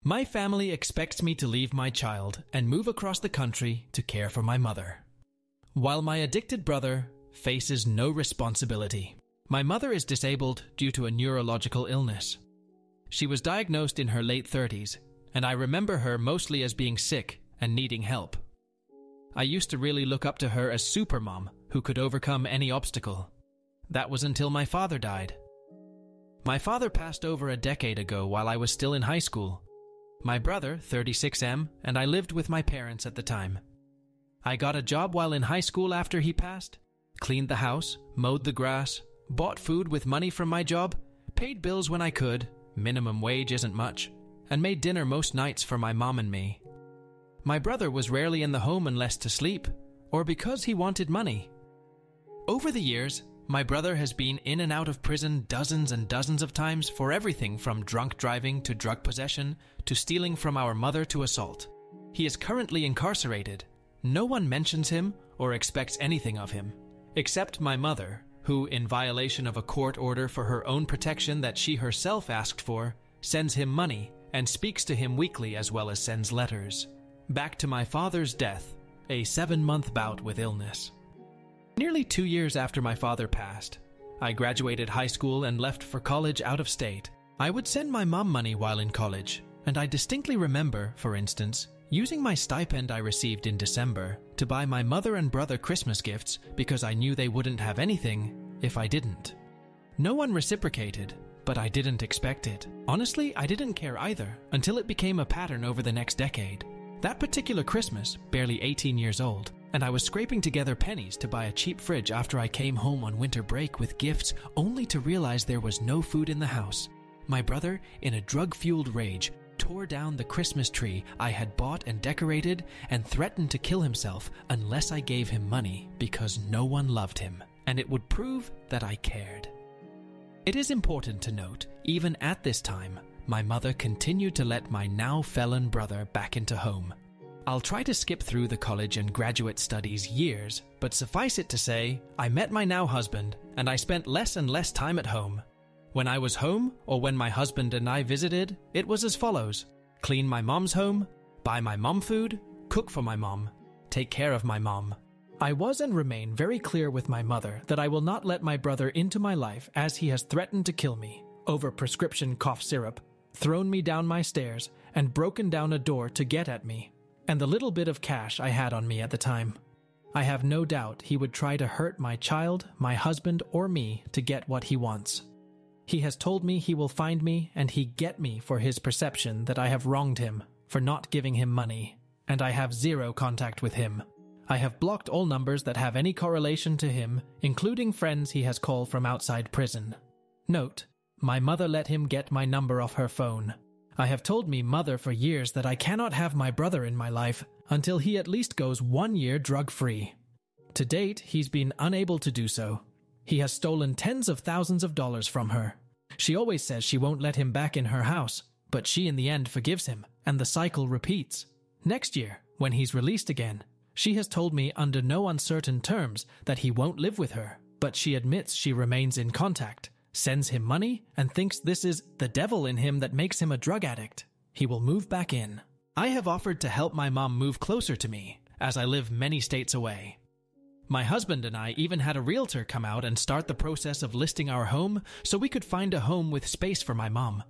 My family expects me to leave my child and move across the country to care for my mother, while my addicted brother faces no responsibility. My mother is disabled due to a neurological illness. She was diagnosed in her late 30s, and I remember her mostly as being sick and needing help. I used to really look up to her as Supermom, who could overcome any obstacle. That was until my father died. My father passed over a decade ago while I was still in high school. My brother, 36M, and I lived with my parents at the time. I got a job while in high school after he passed, cleaned the house, mowed the grass, bought food with money from my job, paid bills when I could, minimum wage isn't much, and made dinner most nights for my mom and me. My brother was rarely in the home unless to sleep, or because he wanted money. Over the years, my brother has been in and out of prison dozens and dozens of times for everything from drunk driving to drug possession to stealing from our mother to assault. He is currently incarcerated. No one mentions him or expects anything of him, except my mother, who, in violation of a court order for her own protection that she herself asked for, sends him money and speaks to him weekly as well as sends letters. Back to my father's death, a 7-month bout with illness. Nearly 2 years after my father passed, I graduated high school and left for college out of state. I would send my mom money while in college, and I distinctly remember, for instance, using my stipend I received in December to buy my mother and brother Christmas gifts because I knew they wouldn't have anything if I didn't. No one reciprocated, but I didn't expect it. Honestly, I didn't care either until it became a pattern over the next decade. That particular Christmas, barely 18 years old, and I was scraping together pennies to buy a cheap fridge after I came home on winter break with gifts only to realize there was no food in the house. My brother, in a drug-fueled rage, tore down the Christmas tree I had bought and decorated and threatened to kill himself unless I gave him money because no one loved him, and it would prove that I cared. It is important to note, even at this time, my mother continued to let my now felon brother back into home. I'll try to skip through the college and graduate studies years, but suffice it to say, I met my now husband, and I spent less and less time at home. When I was home, or when my husband and I visited, it was as follows: clean my mom's home, buy my mom food, cook for my mom, take care of my mom. I was and remain very clear with my mother that I will not let my brother into my life as he has threatened to kill me over prescription cough syrup, thrown me down my stairs, and broken down a door to get at me, and the little bit of cash I had on me at the time. I have no doubt he would try to hurt my child, my husband, or me to get what he wants. He has told me he will find me and he get me for his perception that I have wronged him for not giving him money, and I have zero contact with him. I have blocked all numbers that have any correlation to him, including friends he has called from outside prison. Note: my mother let him get my number off her phone. I have told me mother for years that I cannot have my brother in my life until he at least goes 1 year drug-free. To date, he's been unable to do so. He has stolen tens of thousands of dollars from her. She always says she won't let him back in her house, but she in the end forgives him, and the cycle repeats. Next year, when he's released again, she has told me under no uncertain terms that he won't live with her, but she admits she remains in contact, sends him money, and thinks this is the devil in him that makes him a drug addict. He will move back in. I have offered to help my mom move closer to me, as I live many states away. My husband and I even had a realtor come out and start the process of listing our home so we could find a home with space for my mom.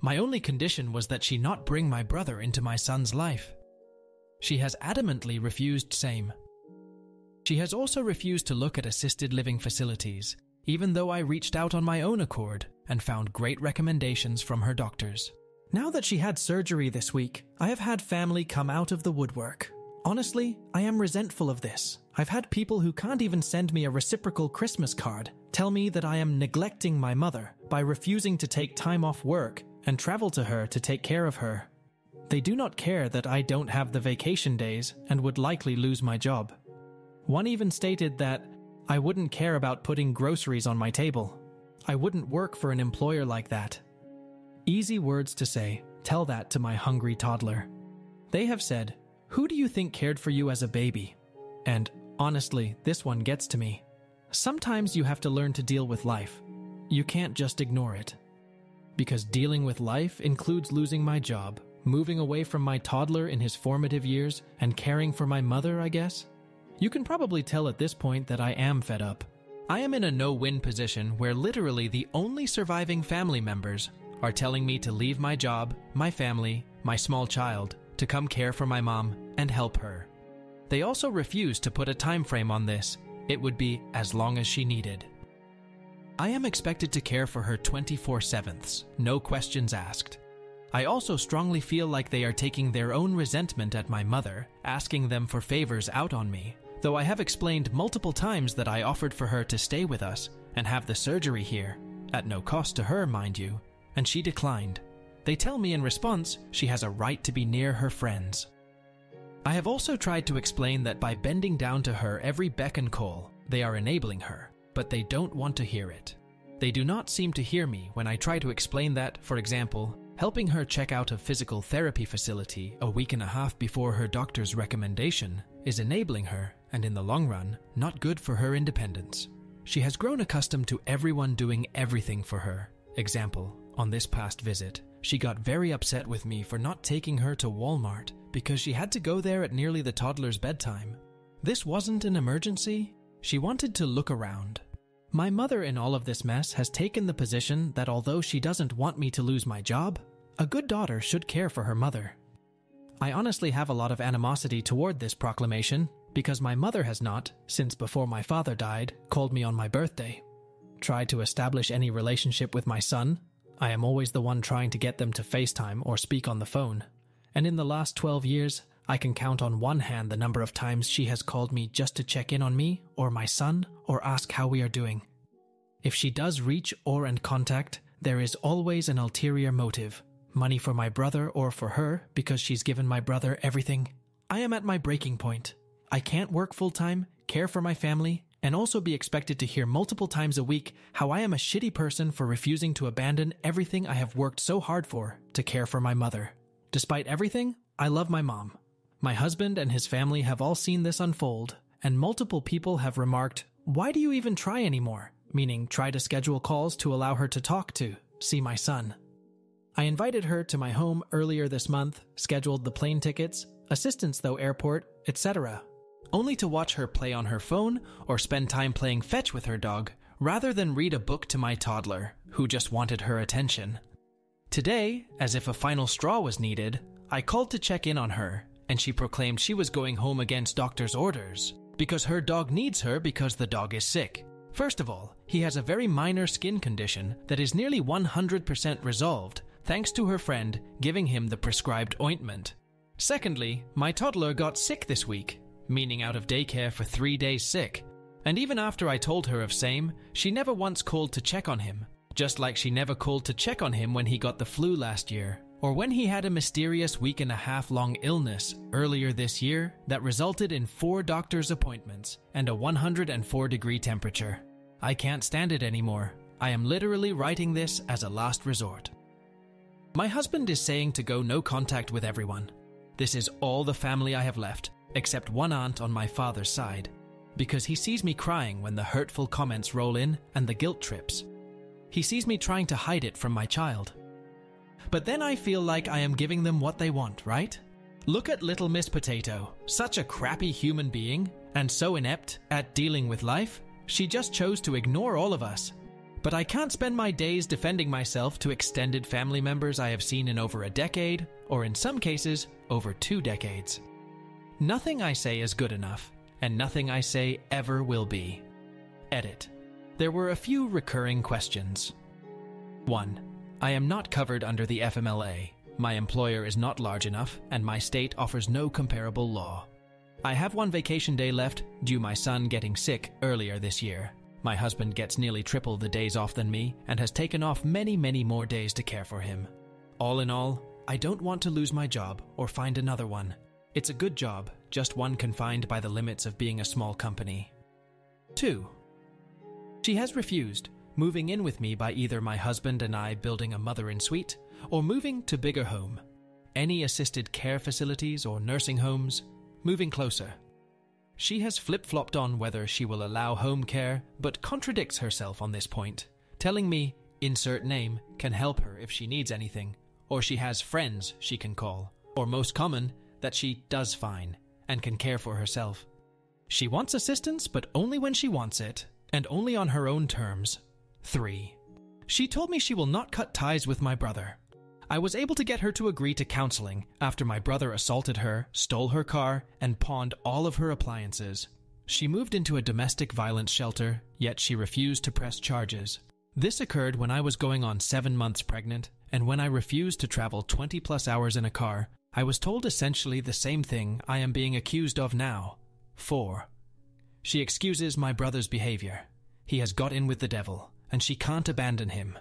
My only condition was that she not bring my brother into my son's life. She has adamantly refused same. She has also refused to look at assisted living facilities, even though I reached out on my own accord and found great recommendations from her doctors. Now that she had surgery this week, I have had family come out of the woodwork. Honestly, I am resentful of this. I've had people who can't even send me a reciprocal Christmas card tell me that I am neglecting my mother by refusing to take time off work and travel to her to take care of her. They do not care that I don't have the vacation days and would likely lose my job. One even stated that I wouldn't care about putting groceries on my table. I wouldn't work for an employer like that. Easy words to say. Tell that to my hungry toddler. They have said, "Who do you think cared for you as a baby?" And honestly, this one gets to me. Sometimes you have to learn to deal with life. You can't just ignore it. Because dealing with life includes losing my job, Moving away from my toddler in his formative years and caring for my mother, I guess? You can probably tell at this point that I am fed up. I am in a no-win position where literally the only surviving family members are telling me to leave my job, my family, my small child, to come care for my mom and help her. They also refuse to put a time frame on this. It would be as long as she needed. I am expected to care for her 24/7, no questions asked. I also strongly feel like they are taking their own resentment at my mother, asking them for favors out on me, though I have explained multiple times that I offered for her to stay with us and have the surgery here, at no cost to her, mind you, and she declined. They tell me in response she has a right to be near her friends. I have also tried to explain that by bending down to her every beck and call, they are enabling her, but they don't want to hear it. They do not seem to hear me when I try to explain that, for example, helping her check out a physical therapy facility a week and a half before her doctor's recommendation is enabling her, and in the long run, not good for her independence. She has grown accustomed to everyone doing everything for her. Example, on this past visit, she got very upset with me for not taking her to Walmart because she had to go there at nearly the toddler's bedtime. This wasn't an emergency. She wanted to look around. My mother in all of this mess has taken the position that although she doesn't want me to lose my job, a good daughter should care for her mother. I honestly have a lot of animosity toward this proclamation because my mother has not, since before my father died, called me on my birthday. Tried to establish any relationship with my son. I am always the one trying to get them to FaceTime or speak on the phone. And in the last 12 years, I can count on one hand the number of times she has called me just to check in on me or my son or ask how we are doing. If she does reach or and contact, there is always an ulterior motive. Money for my brother or for her because she's given my brother everything. I am at my breaking point. I can't work full-time, care for my family, and also be expected to hear multiple times a week how I am a shitty person for refusing to abandon everything I have worked so hard for to care for my mother. Despite everything, I love my mom. My husband and his family have all seen this unfold, and multiple people have remarked, "Why do you even try anymore?" Meaning try to schedule calls to allow her to talk to, see my son. I invited her to my home earlier this month, scheduled the plane tickets, assistance though airport, etc., only to watch her play on her phone or spend time playing fetch with her dog, rather than read a book to my toddler, who just wanted her attention. Today, as if a final straw was needed, I called to check in on her, and she proclaimed she was going home against doctor's orders, because her dog needs her because the dog is sick. First of all, he has a very minor skin condition that is nearly 100% resolved, thanks to her friend giving him the prescribed ointment. Secondly, my toddler got sick this week, meaning out of daycare for 3 days sick. And even after I told her of same, she never once called to check on him, just like she never called to check on him when he got the flu last year, or when he had a mysterious week-and-a-half-long illness earlier this year that resulted in 4 doctor's appointments and a 104-degree temperature. I can't stand it anymore. I am literally writing this as a last resort. My husband is saying to go no contact with everyone. This is all the family I have left, except one aunt on my father's side, because he sees me crying when the hurtful comments roll in and the guilt trips. He sees me trying to hide it from my child. But then I feel like I am giving them what they want, right? Look at Little Miss Potato, such a crappy human being, and so inept at dealing with life, she just chose to ignore all of us. But I can't spend my days defending myself to extended family members I have seen in over a decade, or in some cases, over 2 decades. Nothing I say is good enough, and nothing I say ever will be. Edit. There were a few recurring questions. 1. I am not covered under the FMLA. My employer is not large enough, and my state offers no comparable law. I have 1 vacation day left due my son getting sick earlier this year. My husband gets nearly triple the days off than me and has taken off many more days to care for him. All in all, I don't want to lose my job or find another one. It's a good job, just one confined by the limits of being a small company. 2. She has refused, moving in with me by either my husband and I building a mother-in-suite or moving to bigger home. Any assisted care facilities or nursing homes, moving closer. She has flip-flopped on whether she will allow home care, but contradicts herself on this point, telling me insert name can help her if she needs anything, or she has friends she can call, or most common, that she does fine and can care for herself. She wants assistance, but only when she wants it, and only on her own terms. 3. She told me she will not cut ties with my brother. I was able to get her to agree to counseling after my brother assaulted her, stole her car, and pawned all of her appliances. She moved into a domestic violence shelter, yet she refused to press charges. This occurred when I was going on 7 months pregnant, and when I refused to travel 20+ hours in a car, I was told essentially the same thing I am being accused of now. 4. She excuses my brother's behavior. He has got in with the devil, and she can't abandon him.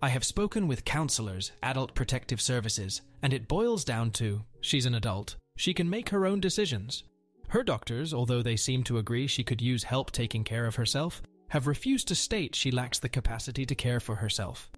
I have spoken with counselors, adult protective services, and it boils down to, she's an adult. She can make her own decisions. Her doctors, although they seem to agree she could use help taking care of herself, have refused to state she lacks the capacity to care for herself.